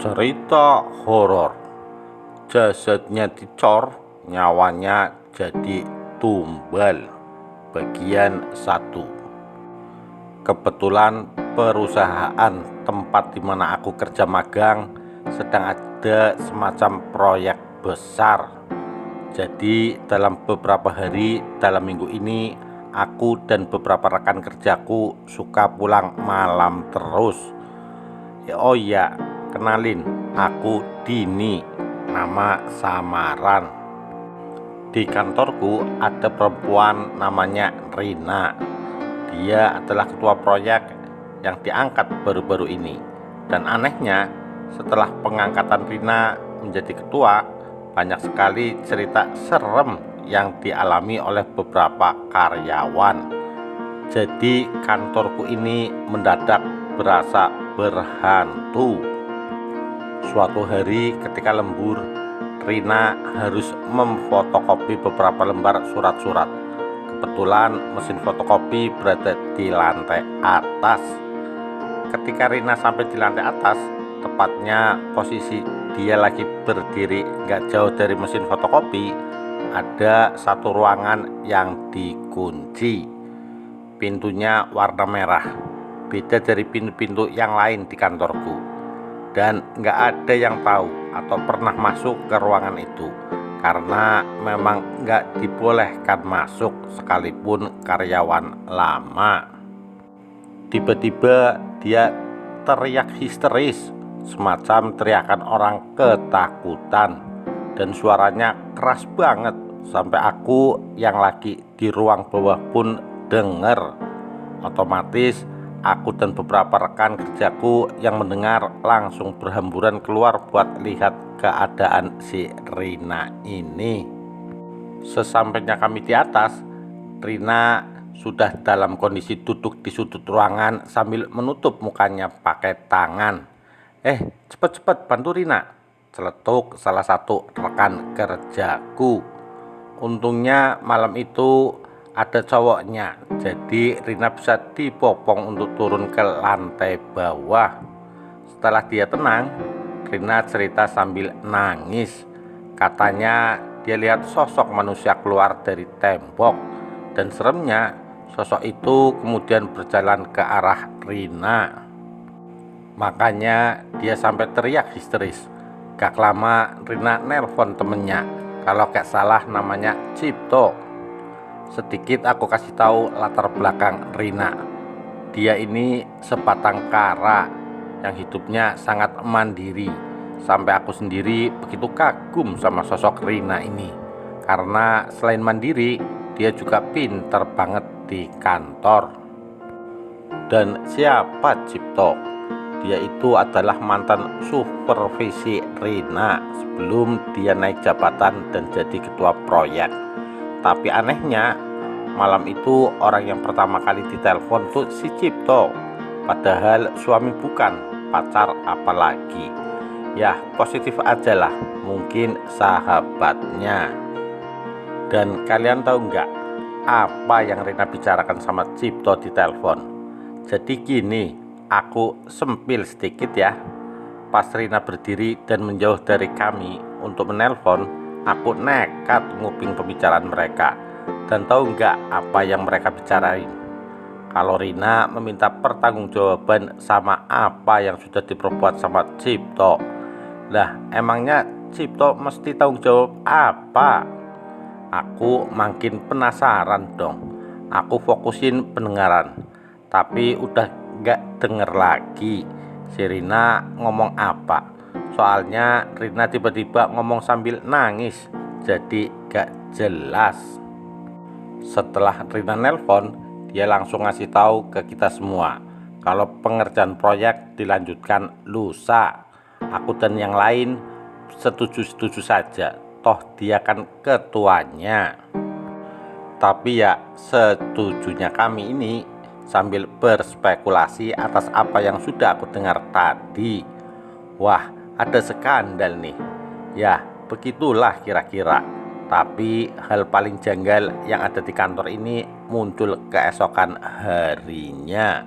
Cerita horor. Jasadnya dicor, nyawanya jadi tumbal. Bagian 1. Kebetulan perusahaan tempat di mana aku kerja magang sedang ada semacam proyek besar. Jadi dalam beberapa hari dalam minggu ini aku dan beberapa rekan kerjaku suka pulang malam terus. Oh iya, kenalin, aku Dini, nama samaran. Di kantorku ada perempuan namanya Rina. Dia adalah ketua proyek yang diangkat baru-baru ini. Dan anehnya, setelah pengangkatan Rina menjadi ketua, banyak sekali cerita serem yang dialami oleh beberapa karyawan. Jadi kantorku ini mendadak berasa berhantu. Suatu hari ketika lembur, Rina harus memfotokopi beberapa lembar surat-surat. Kebetulan mesin fotokopi berada di lantai atas. Ketika Rina sampai di lantai atas, tepatnya posisi dia lagi berdiri gak jauh dari mesin fotokopi, ada satu ruangan yang dikunci. Pintunya warna merah, beda dari pintu-pintu yang lain di kantorku. Dan nggak ada yang tahu atau pernah masuk ke ruangan itu, karena memang nggak dibolehkan masuk sekalipun karyawan lama. Tiba-tiba dia teriak histeris, semacam teriakan orang ketakutan, dan suaranya keras banget sampai aku yang lagi di ruang bawah pun dengar. Otomatis aku dan beberapa rekan kerjaku yang mendengar langsung berhamburan keluar buat lihat keadaan si Rina ini. Sesampainya kami di atas, Rina sudah dalam kondisi duduk di sudut ruangan sambil menutup mukanya pakai tangan. Cepet-cepet bantu Rina, celetuk salah satu rekan kerjaku. Untungnya malam itu ada cowoknya, jadi Rina bisa dipopong untuk turun ke lantai bawah. Setelah dia tenang, Rina cerita sambil nangis. Katanya dia lihat sosok manusia keluar dari tembok, dan seremnya sosok itu kemudian berjalan ke arah Rina. Makanya dia sampai teriak histeris. Gak lama Rina nelpon temennya, kalau gak salah namanya Cipto. Sedikit aku kasih tahu latar belakang Rina. Dia ini sebatang kara yang hidupnya sangat mandiri. Sampai aku sendiri begitu kagum sama sosok Rina ini. Karena selain mandiri, dia juga pinter banget di kantor. Dan siapa Cipto? Dia itu adalah mantan supervisi Rina sebelum dia naik jabatan dan jadi ketua proyek. Tapi anehnya, malam itu orang yang pertama kali ditelepon tuh si Cipto. Padahal suami bukan, pacar apalagi. Ya positif aja lah, mungkin sahabatnya. Dan kalian tahu nggak apa yang Rina bicarakan sama Cipto di telepon? Jadi gini, aku sempil sedikit ya. Pas Rina berdiri dan menjauh dari kami untuk menelpon, aku nekat nguping pembicaraan mereka. Dan tahu nggak apa yang mereka bicarain? Kalau Rina meminta pertanggungjawaban sama apa yang sudah diperbuat sama Cipto. Lah emangnya Cipto mesti tanggung jawab apa? Aku makin penasaran dong. Aku fokusin pendengaran, tapi udah gak denger lagi si Rina ngomong apa. Soalnya Rina tiba-tiba ngomong sambil nangis, jadi gak jelas. Setelah Rina nelpon, dia langsung ngasih tahu ke kita semua kalau pengerjaan proyek dilanjutkan lusa. Aku dan yang lain setuju-setuju saja, toh dia kan ketuanya. Tapi ya setujunya kami ini sambil berspekulasi atas apa yang sudah aku dengar tadi. Wah, ada skandal nih. Ya, begitulah kira-kira. Tapi hal paling janggal yang ada di kantor ini muncul keesokan harinya.